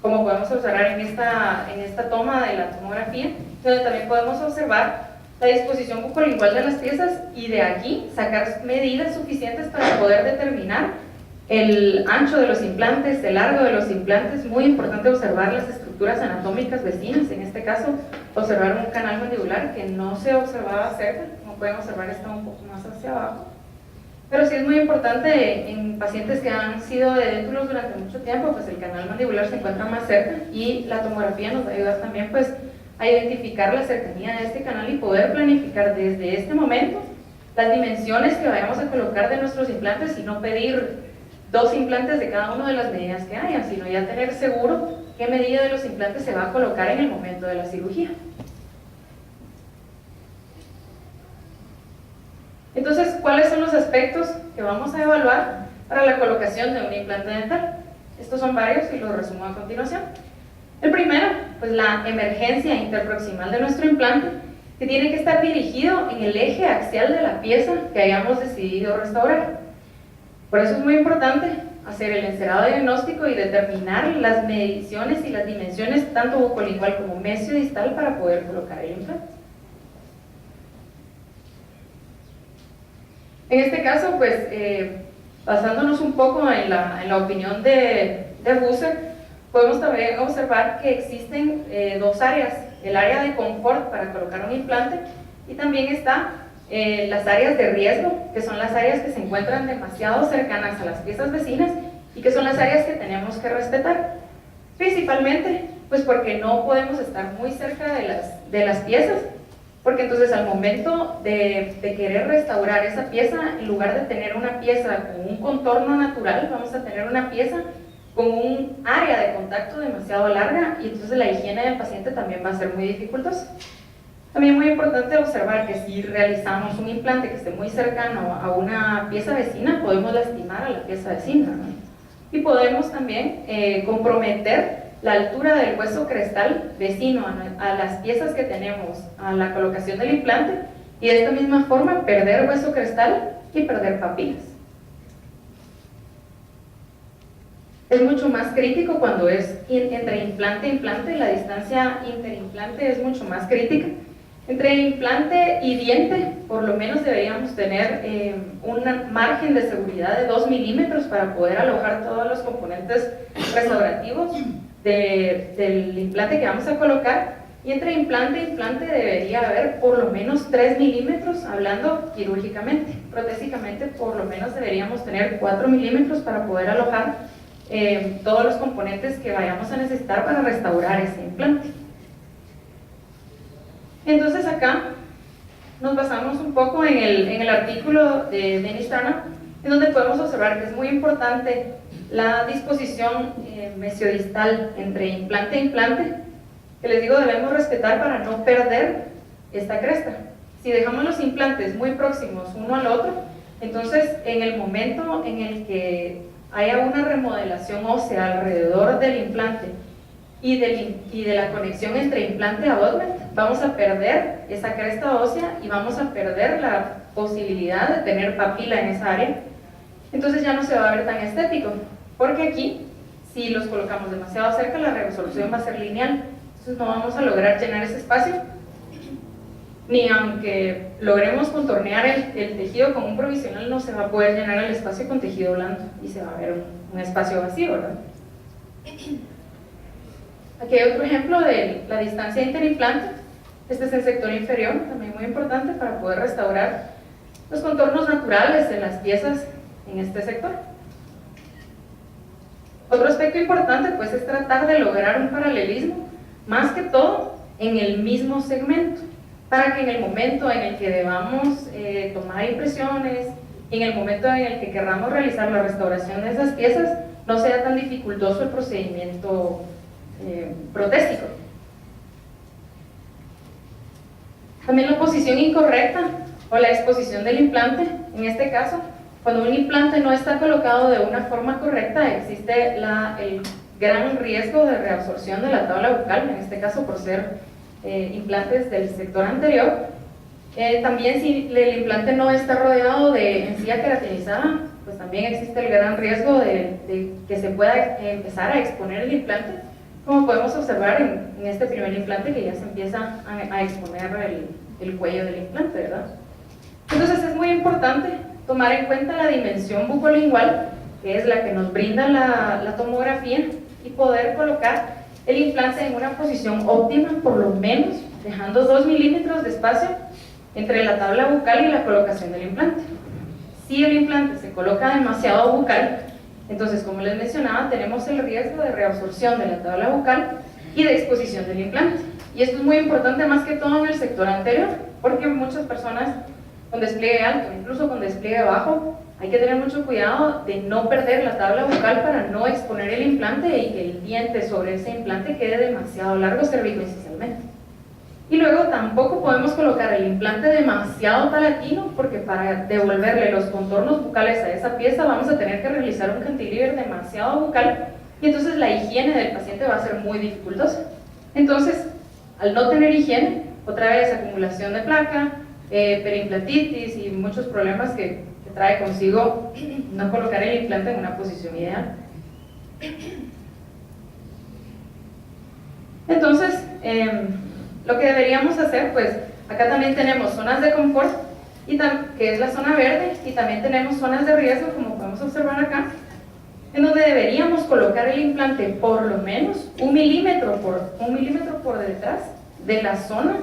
como podemos observar en esta toma de la tomografía, donde también podemos observar la disposición bucolingual de las piezas y de aquí sacar medidas suficientes para poder determinar el ancho de los implantes, el largo de los implantes. Muy importante observar las estructuras anatómicas vecinas, en este caso observar un canal mandibular que no se observaba cerca, como pueden observar está un poco más hacia abajo. Pero sí es muy importante en pacientes que han sido edéntulos durante mucho tiempo, pues el canal mandibular se encuentra más cerca y la tomografía nos va a ayudar también pues a identificar la cercanía de este canal y poder planificar desde este momento las dimensiones que vayamos a colocar de nuestros implantes y no pedir 2 implantes de cada una de las medidas que hayan, sino ya tener seguro qué medida de los implantes se va a colocar en el momento de la cirugía. Entonces, ¿cuáles son los aspectos que vamos a evaluar para la colocación de un implante dental? Estos son varios y los resumo a continuación. El primero, pues la emergencia interproximal de nuestro implante, que tiene que estar dirigido en el eje axial de la pieza que hayamos decidido restaurar. Por eso es muy importante hacer el encerado diagnóstico y determinar las mediciones y las dimensiones tanto bucolingual como mesiodistal para poder colocar el implante. En este caso, pues, basándonos un poco en la opinión de Busser, podemos también observar que existen 2 áreas, el área de confort para colocar un implante y también está las áreas de riesgo, que son las áreas que se encuentran demasiado cercanas a las piezas vecinas y que son las áreas que tenemos que respetar. Principalmente, pues porque no podemos estar muy cerca de las piezas, porque entonces al momento de querer restaurar esa pieza, en lugar de tener una pieza con un contorno natural, vamos a tener una pieza con un área de contacto demasiado larga y entonces la higiene del paciente también va a ser muy dificultosa. También muy importante observar que si realizamos un implante que esté muy cercano a una pieza vecina, podemos lastimar a la pieza vecina, ¿no? Y podemos también comprometer la altura del hueso crestal vecino a las piezas que tenemos a la colocación del implante y de esta misma forma perder hueso crestal y perder papilas. Es mucho más crítico cuando es entre implante e implante, la distancia interimplante es mucho más crítica. Entre implante y diente, por lo menos deberíamos tener un margen de seguridad de 2 milímetros para poder alojar todos los componentes restaurativos del implante que vamos a colocar, y entre implante e implante debería haber por lo menos 3 milímetros, hablando quirúrgicamente. Protésicamente por lo menos deberíamos tener 4 milímetros para poder alojar todos los componentes que vayamos a necesitar para restaurar ese implante. Entonces acá nos basamos un poco en el artículo de Dennis Turner, en donde podemos observar que es muy importante la disposición mesiodistal entre implante e implante, que les digo debemos respetar para no perder esta cresta. Si dejamos los implantes muy próximos uno al otro, entonces en el momento en el que haya una remodelación ósea alrededor del implante y de la conexión entre implante y abutment, vamos a perder esa cresta ósea y vamos a perder la posibilidad de tener papila en esa área. Entonces ya no se va a ver tan estético, porque aquí, si los colocamos demasiado cerca, la resolución va a ser lineal, entonces no vamos a lograr llenar ese espacio, ni aunque logremos contornear el tejido con un provisional, no se va a poder llenar el espacio con tejido blando y se va a ver un espacio vacío, ¿verdad? Aquí hay otro ejemplo de la distancia interimplante. Este es el sector inferior, también muy importante para poder restaurar los contornos naturales de las piezas en este sector. Otro aspecto importante pues es tratar de lograr un paralelismo, más que todo en el mismo segmento, para que en el momento en el que debamos tomar impresiones, en el momento en el que querramos realizar la restauración de esas piezas, no sea tan dificultoso el procedimiento protésico. También la posición incorrecta o la exposición del implante, en este caso, cuando un implante no está colocado de una forma correcta, existe gran riesgo de reabsorción de la tabla bucal, en este caso por ser implantes del sector anterior. También si el implante no está rodeado de encía queratinizada, pues también existe el gran riesgo de que se pueda empezar a exponer el implante, como podemos observar en este primer implante, que ya se empieza a exponer el cuello del implante, ¿verdad? Entonces es muy importante tomar en cuenta la dimensión bucolingual, que es la que nos brinda la tomografía, y poder colocar el implante en una posición óptima, por lo menos dejando 2 milímetros de espacio entre la tabla bucal y la colocación del implante. Si el implante se coloca demasiado bucal, entonces, como les mencionaba, tenemos el riesgo de reabsorción de la tabla bucal y de exposición del implante. Y esto es muy importante más que todo en el sector anterior, porque muchas personas con despliegue alto, incluso con despliegue bajo, hay que tener mucho cuidado de no perder la tabla bucal para no exponer el implante y que el diente sobre ese implante quede demasiado largo cervicoincisalmente. Y luego tampoco podemos colocar el implante demasiado palatino, porque para devolverle los contornos bucales a esa pieza vamos a tener que realizar un cantilever demasiado bucal, y entonces la higiene del paciente va a ser muy dificultosa. Entonces, al no tener higiene, otra vez acumulación de placa, perimplantitis y muchos problemas que trae consigo no colocar el implante en una posición ideal. Entonces, lo que deberíamos hacer, pues acá también tenemos zonas de confort, que es la zona verde, y también tenemos zonas de riesgo, como podemos observar acá, en donde deberíamos colocar el implante por lo menos 1 milímetro por detrás de la zona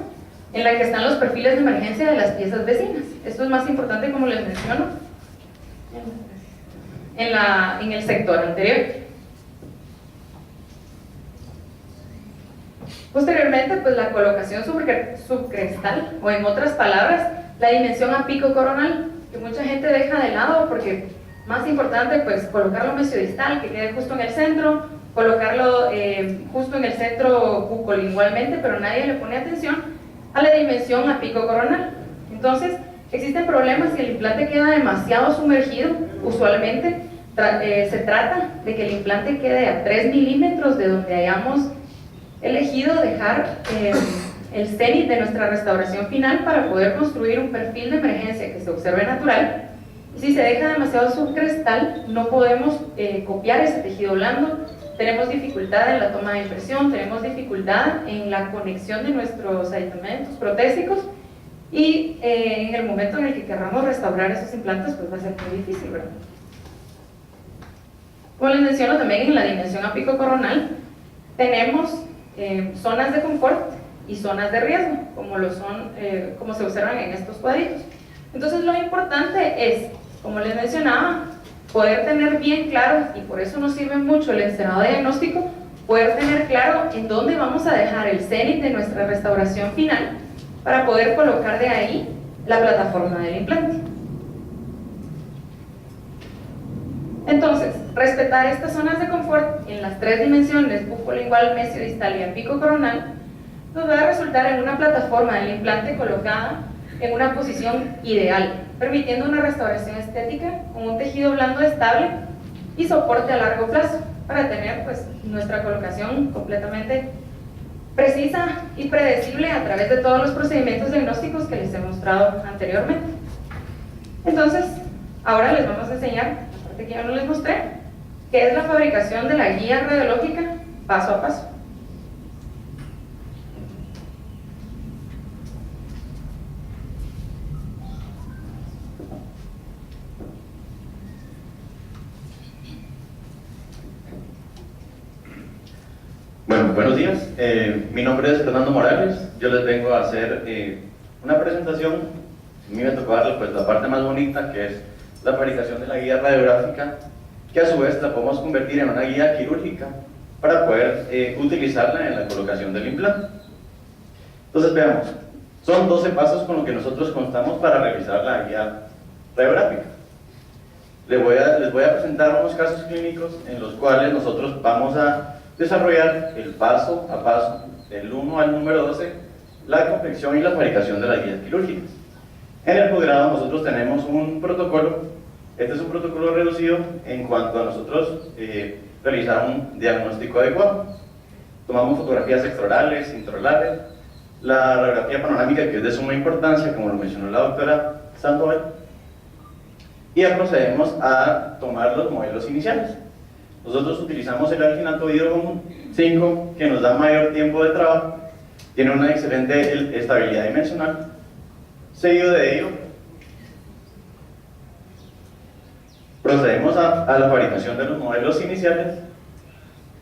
en la que están los perfiles de emergencia de las piezas vecinas. Esto es más importante, como les menciono, en el sector anterior. Posteriormente, pues la colocación subcrestal, o en otras palabras, la dimensión apicocoronal, que mucha gente deja de lado porque más importante, pues colocarlo mesiodistal, que quede justo en el centro, colocarlo justo en el centro bucolingualmente, pero nadie le pone atención a la dimensión apicocoronal. Entonces, existen problemas si el implante queda demasiado sumergido. Usualmente se trata de que el implante quede a 3 milímetros de donde hayamos elegido dejar el cenit de nuestra restauración final para poder construir un perfil de emergencia que se observe natural. Y si se deja demasiado subcrestal, no podemos copiar ese tejido blando, tenemos dificultad en la toma de impresión, tenemos dificultad en la conexión de nuestros aditamentos protésicos, y en el momento en el que queramos restaurar esos implantes, pues va a ser muy difícil, ¿verdad? Como les menciono, también en la dimensión apicocoronal tenemos zonas de confort y zonas de riesgo, como se observan en estos cuadritos. Entonces, lo importante es, como les mencionaba, poder tener bien claro, y por eso nos sirve mucho el encerado diagnóstico, poder tener claro en dónde vamos a dejar el cenit de nuestra restauración final para poder colocar de ahí la plataforma del implante. Entonces, respetar estas zonas de confort en las 3 dimensiones, bucolingual, mesiodistal y apicocoronal, nos va a resultar en una plataforma del implante colocada en una posición ideal, permitiendo una restauración estética con un tejido blando estable y soporte a largo plazo, para tener pues nuestra colocación completamente precisa y predecible a través de todos los procedimientos diagnósticos que les he mostrado anteriormente. Entonces, ahora les vamos a enseñar la parte que ya no les mostré, que es la fabricación de la guía radiológica paso a paso. Bueno, buenos días. Mi nombre es Fernando Morales. Yo les vengo a hacer una presentación. A mí me tocó darle pues la parte más bonita, que es la fabricación de la guía radiográfica, que a su vez la podemos convertir en una guía quirúrgica para poder utilizarla en la colocación del implante. Entonces veamos, son 12 pasos con los que nosotros contamos para realizar la guía radiográfica. Les voy a presentar unos casos clínicos en los cuales nosotros vamos a desarrollar el paso a paso, del 1 al número 12, la confección y la fabricación de las guías quirúrgicas. En el posgrado nosotros tenemos un protocolo. Este es un protocolo reducido en cuanto a nosotros realizar un diagnóstico adecuado. Tomamos fotografías extraorales, intraorales, la radiografía panorámica, que es de suma importancia, como lo mencionó la doctora Sandoval, y ya procedemos a tomar los modelos iniciales. Nosotros utilizamos el alginato hidrogon 5, que nos da mayor tiempo de trabajo, tiene una excelente estabilidad dimensional. Seguido de ello, procedemos a la fabricación de los modelos iniciales,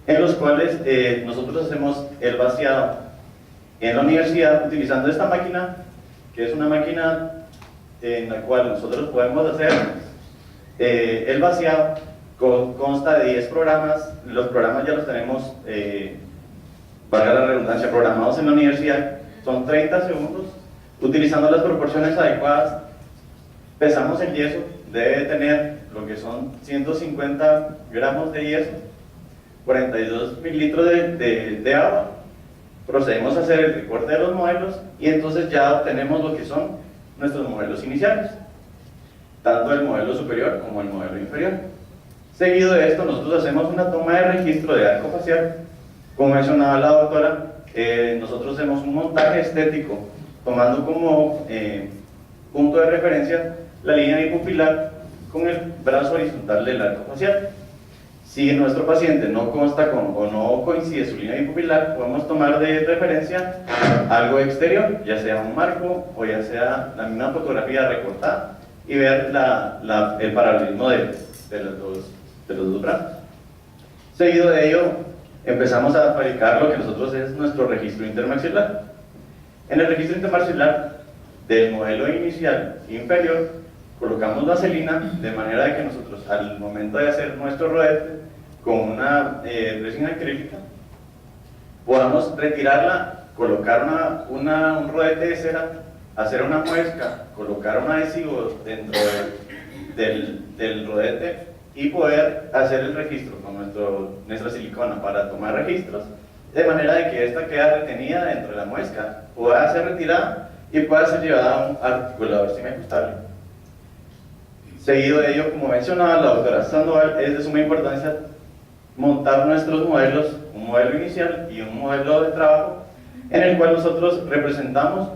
en los cuales nosotros hacemos el vaciado en la universidad utilizando esta máquina, que es una máquina en la cual nosotros podemos hacer el vaciado. Consta de 10 programas, los programas ya los tenemos, valga la redundancia, programados en la universidad, son 30 segundos, utilizando las proporciones adecuadas. Pesamos el yeso, debe tener lo que son 150 gramos de yeso, 42 mililitros de agua. Procedemos a hacer el recorte de los modelos y entonces ya obtenemos lo que son nuestros modelos iniciales, tanto el modelo superior como el modelo inferior. Seguido de esto, nosotros hacemos una toma de registro de arco facial. Como mencionaba la doctora, nosotros hacemos un montaje estético tomando como punto de referencia la línea bipupilar con el brazo horizontal del arco facial. Si nuestro paciente no consta con o no coincide su línea bipupilar, podemos tomar de referencia algo exterior, ya sea un marco o ya sea la misma fotografía recortada, y ver el paralelismo de los dos brazos. Seguido de ello, empezamos a fabricar lo que nosotros es nuestro registro intermaxilar. En el registro intermaxilar del modelo inicial inferior, colocamos vaselina de manera de que nosotros, al momento de hacer nuestro rodete con una resina acrílica, podamos retirarla, colocar un rodete de cera, hacer una muesca, colocar un adhesivo dentro del rodete y poder hacer el registro con nuestra silicona para tomar registros, de manera de que esta quede retenida dentro de la muesca, pueda ser retirada y pueda ser llevada a un articulador semiajustable. Seguido de ello, como mencionaba la doctora Sandoval, es de suma importancia montar nuestros modelos, un modelo inicial y un modelo de trabajo, en el cual nosotros representamos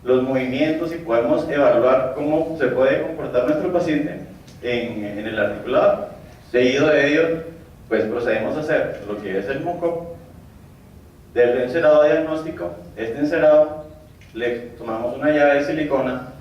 los movimientos y podemos evaluar cómo se puede comportar nuestro paciente en el articulador. Seguido de ello, pues procedemos a hacer lo que es el mock-up del encerado diagnóstico. Este encerado le tomamos una llave de silicona